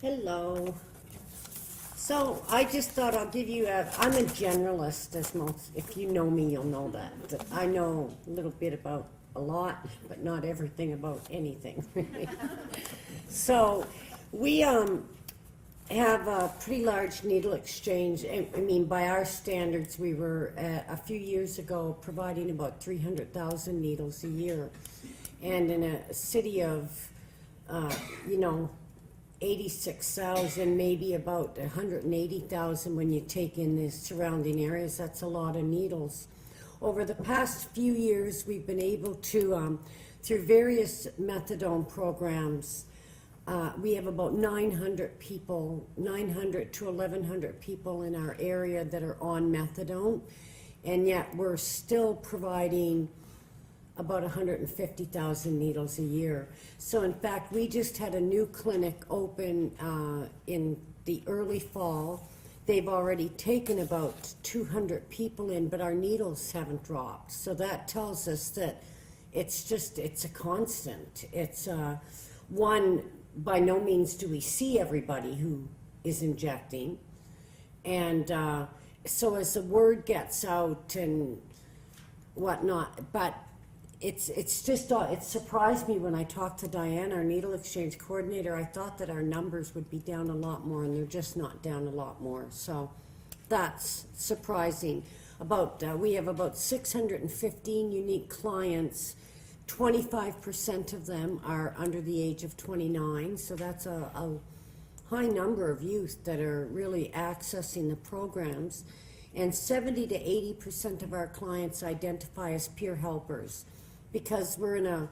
Hello. So I just thought I'll give you I'm a generalist, as most, if you know me, you'll know that. I know a little bit about a lot, but not everything about anything. So we have a pretty large needle exchange. I mean, by our standards, we were a few years ago providing about 300,000 needles a year. And in a city of, 86,000, maybe about 180,000 when you take in the surrounding areas. That's a lot of needles. Over the past few years, we've been able to, through various methadone programs, we have about 900 people, 900 to 1,100 people in our area that are on methadone, and yet we're still providing about 150,000 needles a year. So in fact, we just had a new clinic open in the early fall. They've already taken about 200 people in, but our needles haven't dropped. So that tells us that it's a constant. It's one, by no means do we see everybody who is injecting. And so as the word gets out and whatnot, but it surprised me when I talked to Diane, our needle exchange coordinator. I thought that our numbers would be down a lot more, and they're just not down a lot more. So that's surprising. We have about 615 unique clients. 25% of them are under the age of 29, so that's a high number of youth that are really accessing the programs. And 70 to 80% of our clients identify as peer helpers, because we're in a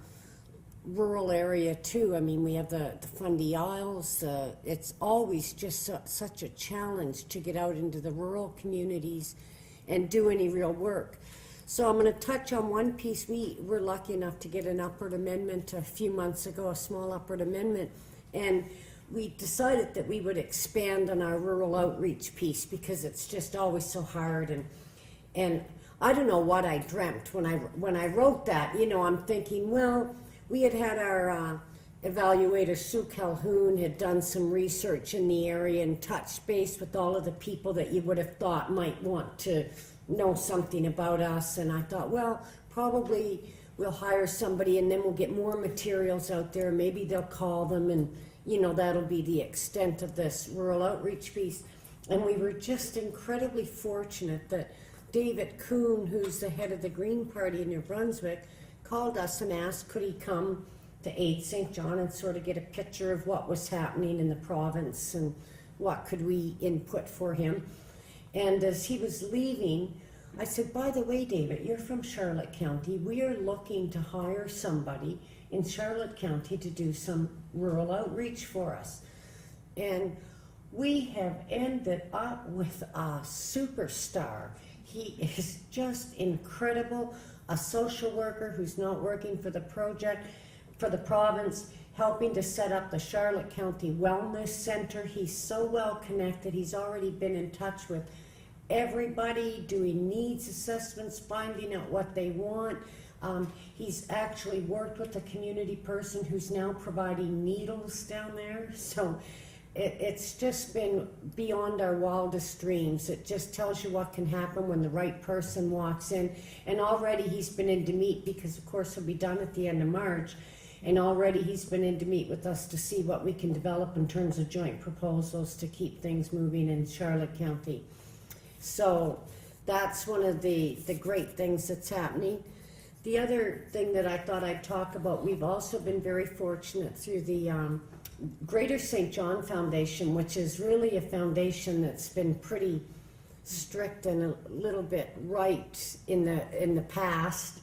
rural area too. I mean, we have the Fundy Isles. It's always just such a challenge to get out into the rural communities and do any real work. So I'm going to touch on one piece. We were lucky enough to get an upward amendment a few months ago, a small upward amendment, and we decided that we would expand on our rural outreach piece because it's just always so hard. And I don't know what I dreamt when I wrote that. I'm thinking, well, we had our evaluator Sue Calhoun had done some research in the area and touched base with all of the people that you would have thought might want to know something about us. And I thought, well, probably we'll hire somebody and then we'll get more materials out there. Maybe they'll call them, and that'll be the extent of this rural outreach piece. And we were just incredibly fortunate that David Kuhn, who's the head of the Green Party in New Brunswick, called us and asked could he come to Aid St. John and sort of get a picture of what was happening in the province and what could we input for him. And as he was leaving, I said, by the way, David, you're from Charlotte County. We are looking to hire somebody in Charlotte County to do some rural outreach for us. And we have ended up with a superstar. He is just incredible, a social worker who's not working for the project, for the province, helping to set up the Charlotte County Wellness Center. He's so well connected. He's already been in touch with everybody, doing needs assessments, finding out what they want. He's actually worked with a community person who's now providing needles down there. So it's just been beyond our wildest dreams. It just tells you what can happen when the right person walks in. And already he's been in to meet, because of course he'll be done at the end of March. And already he's been in to meet with us to see what we can develop in terms of joint proposals to keep things moving in Charlotte County. So that's one of the great things that's happening. The other thing that I thought I'd talk about, we've also been very fortunate through the Greater St. John Foundation, which is really a foundation that's been pretty strict and a little bit right in the past.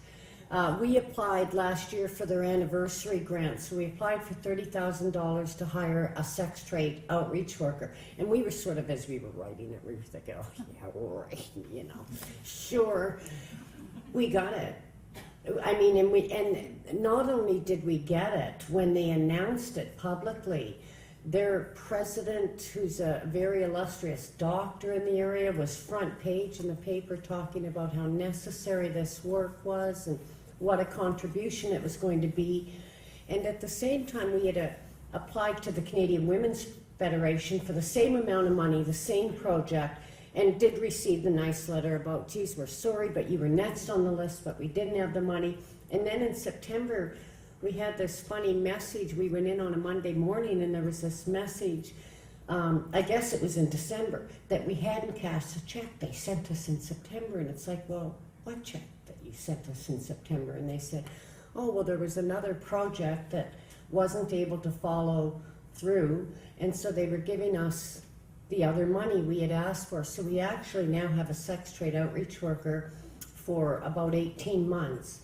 We applied last year for their anniversary grant, so we applied for $30,000 to hire a sex trade outreach worker. And we were sort of, as we were writing it, we were thinking, oh yeah, right, sure, we got it. I mean, and not only did we get it, when they announced it publicly, their president, who's a very illustrious doctor in the area, was front page in the paper talking about how necessary this work was and what a contribution it was going to be. And at the same time, we had applied to the Canadian Women's Federation for the same amount of money, the same project, and did receive the nice letter about, geez, we're sorry, but you were next on the list, but we didn't have the money. And then in September, we had this funny message. We went in on a Monday morning and there was this message, I guess it was in December, that we hadn't cashed a check. They sent us in September, and it's like, well, what check that you sent us in September? And they said, oh, well, there was another project that wasn't able to follow through, and so they were giving us the other money we had asked for. So we actually now have a sex trade outreach worker for about 18 months.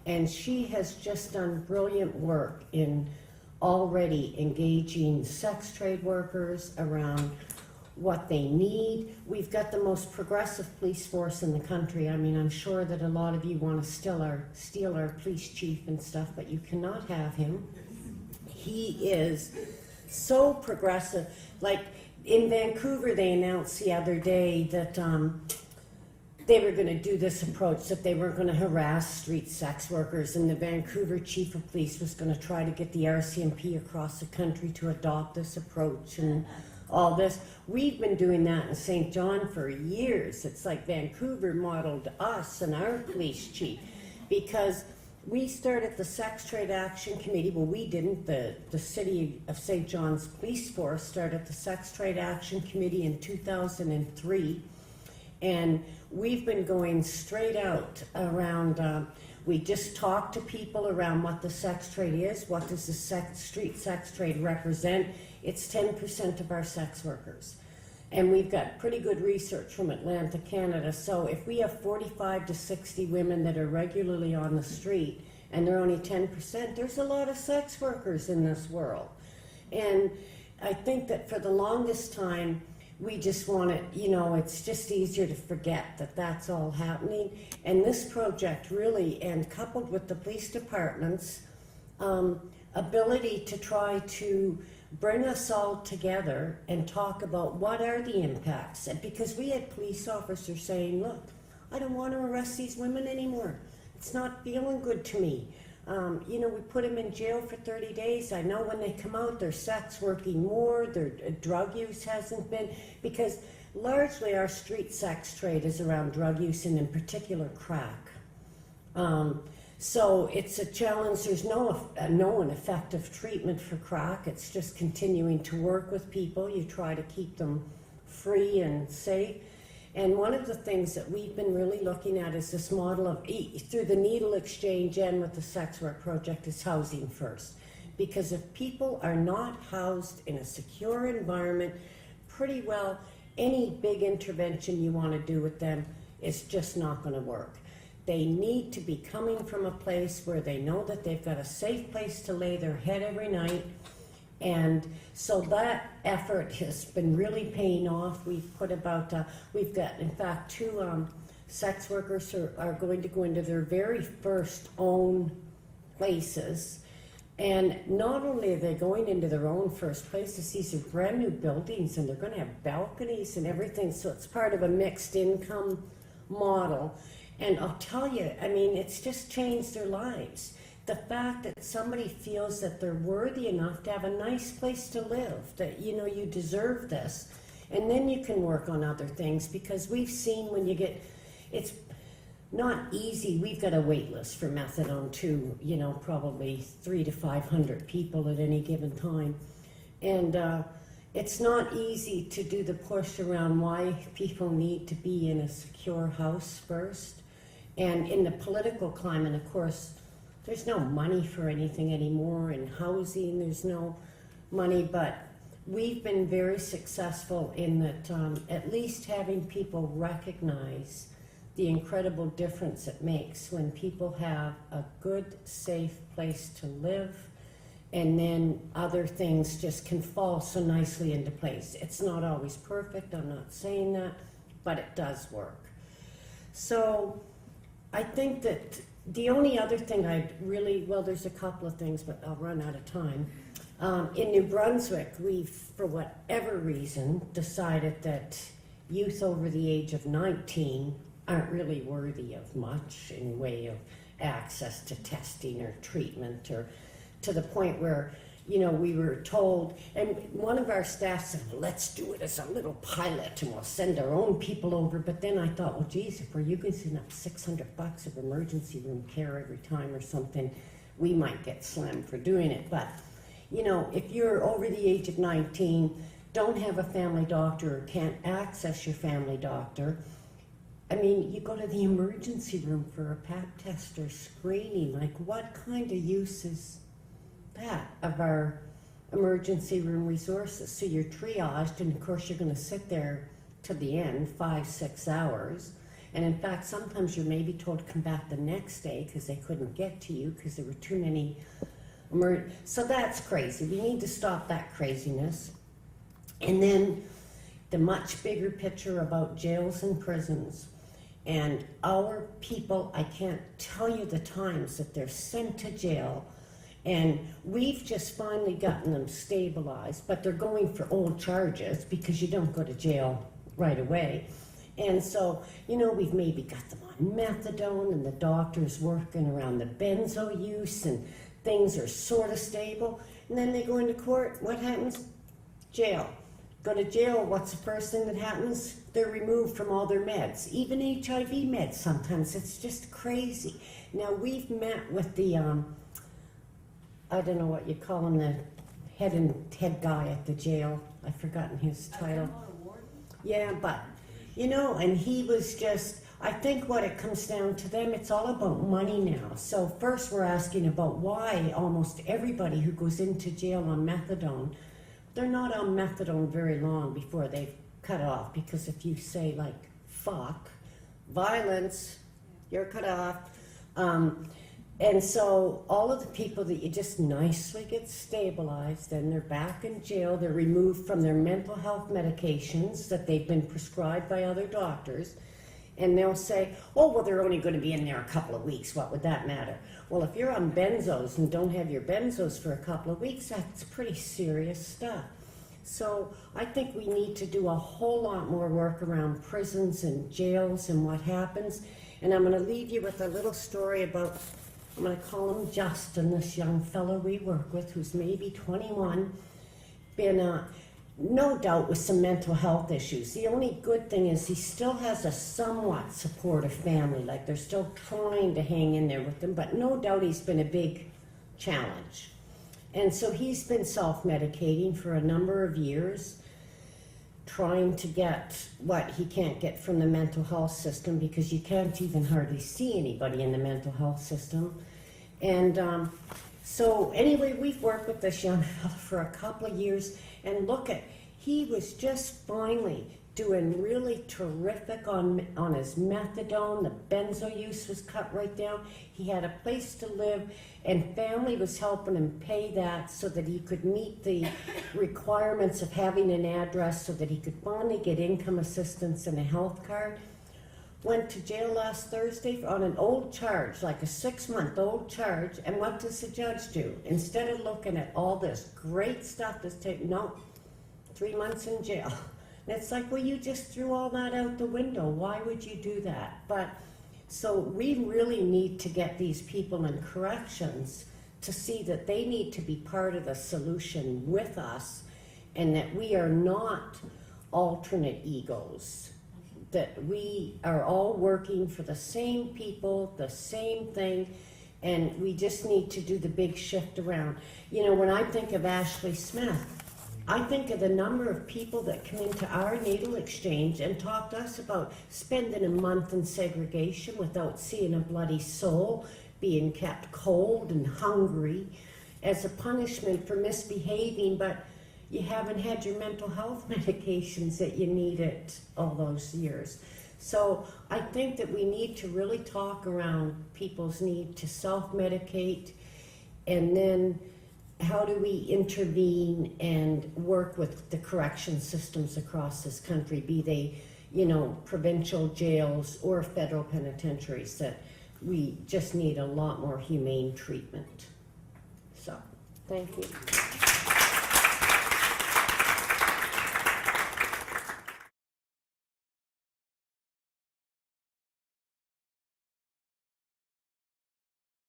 And she has just done brilliant work in already engaging sex trade workers around what they need. We've got the most progressive police force in the country. I mean, I'm sure that a lot of you want to steal our police chief and stuff, but you cannot have him. He is so progressive. Like in Vancouver, they announced the other day that they were going to do this approach, that they weren't going to harass street sex workers, and the Vancouver chief of police was going to try to get the RCMP across the country to adopt this approach and all this. We've been doing that in St. John for years. It's like Vancouver modeled us and our police chief, because we started the Sex Trade Action Committee. Well, we didn't. The City of St. John's Police Force started the Sex Trade Action Committee in 2003. And we've been going straight out around, we just talk to people around what the sex trade is, what does the street sex trade represent. It's 10% of our sex workers. And we've got pretty good research from Atlantic Canada. So if we have 45 to 60 women that are regularly on the street and they're only 10%, there's a lot of sex workers in this world. And I think that for the longest time, we just want it, you know, it's just easier to forget that that's all happening. And this project really, and coupled with the police department's ability to try to bring us all together and talk about what are the impacts. And because we had police officers saying, look, I don't want to arrest these women anymore. It's not feeling good to me. You know, we put them in jail for 30 days. I know when they come out, they're sex working more, their drug use hasn't been, because largely our street sex trade is around drug use and in particular crack. So it's a challenge. There's no known effective treatment for crack. It's just continuing to work with people. You try to keep them free and safe. And one of the things that we've been really looking at is this model of, through the needle exchange and with the sex work project, is housing first. Because if people are not housed in a secure environment, pretty well any big intervention you want to do with them is just not going to work. They need to be coming from a place where they know that they've got a safe place to lay their head every night. And so that effort has been really paying off. We've put about, we've got, in fact, 2 sex workers who are going to go into their very first own places. And not only are they going into their own first places, these are brand new buildings and they're going to have balconies and everything. So it's part of a mixed income model. And I'll tell you, I mean, it's just changed their lives. The fact that somebody feels that they're worthy enough to have a nice place to live, that, you know, you deserve this. And then you can work on other things, because we've seen when you get, it's not easy. We've got a wait list for methadone too, you know, probably 300 to 500 people at any given time. And it's not easy to do the push around why people need to be in a secure house first. And in the political climate, of course, there's no money for anything anymore. In housing, there's no money, but we've been very successful in that, at least having people recognize the incredible difference it makes when people have a good, safe place to live, and then other things just can fall so nicely into place. It's not always perfect, I'm not saying that, but it does work. So I think that the only other thing I'd really, well, there's a couple of things, but I'll run out of time. In New Brunswick, we've, for whatever reason, decided that youth over the age of 19 aren't really worthy of much in way of access to testing or treatment, or to the point where, you know, we were told, and one of our staff said, well, let's do it as a little pilot and we'll send our own people over. But then I thought, well, geez, if we're using up $600 of emergency room care every time or something, we might get slammed for doing it. But, you know, if you're over the age of 19, don't have a family doctor or can't access your family doctor, I mean, you go to the emergency room for a pap test or screening. Like, what kind of use is that of our emergency room resources? So you're triaged, and of course you're going to sit there to the end, 5-6 hours. And in fact, sometimes you're maybe told to come back the next day because they couldn't get to you because there were too many. So that's crazy. We need to stop that craziness. And then the much bigger picture about jails and prisons. And our people, I can't tell you the times that they're sent to jail, and we've just finally gotten them stabilized, but they're going for old charges because you don't go to jail right away. And so, you know, we've maybe got them on methadone, and the doctor's working around the benzo use, and things are sort of stable. And then they go into court, what happens? Jail. Go to jail, what's the first thing that happens? They're removed from all their meds, even HIV meds sometimes. It's just crazy. Now, we've met with the, I don't know what you call him, the head guy at the jail. I've forgotten his title. Yeah, but, you know, and he was just, I think what it comes down to them, it's all about money now. So first we're asking about why almost everybody who goes into jail on methadone, they're not on methadone very long before they've cut off, because if you say like, fuck, violence, you're cut off. And so all of the people that you just nicely get stabilized and they're back in jail, they're removed from their mental health medications that they've been prescribed by other doctors, and they'll say, oh, well, they're only going to be in there a couple of weeks. What would that matter? Well, if you're on benzos and don't have your benzos for a couple of weeks, that's pretty serious stuff. So I think we need to do a whole lot more work around prisons and jails and what happens. And I'm going to leave you with a little story about, I'm going to call him Justin, this young fellow we work with who's maybe 21, been no doubt with some mental health issues. The only good thing is he still has a somewhat supportive family, like they're still trying to hang in there with him, but no doubt he's been a big challenge. And so he's been self-medicating for a number of years, trying to get what he can't get from the mental health system, because you can't even hardly see anybody in the mental health system. And so anyway, we've worked with this young fella for a couple of years, and look at, he was just finally doing really terrific on his methadone. The benzo use was cut right down. He had a place to live, and family was helping him pay that so that he could meet the requirements of having an address so that he could finally get income assistance and a health card. Went to jail last Thursday on an old charge, like a 6-month-old charge, and what does the judge do? Instead of looking at all this great stuff that's taken, no, 3 months in jail. And it's like, well, you just threw all that out the window. Why would you do that? But, so we really need to get these people in corrections to see that they need to be part of the solution with us, and that we are not alternate egos. That we are all working for the same people, the same thing, and we just need to do the big shift around. You know, when I think of Ashley Smith, I think of the number of people that come into our natal exchange and talk to us about spending a month in segregation without seeing a bloody soul, being kept cold and hungry as a punishment for misbehaving, but you haven't had your mental health medications that you needed all those years. So I think that we need to really talk around people's need to self-medicate, and then how do we intervene and work with the correction systems across this country, be they, you know, provincial jails or federal penitentiaries, that we just need a lot more humane treatment. So, thank you.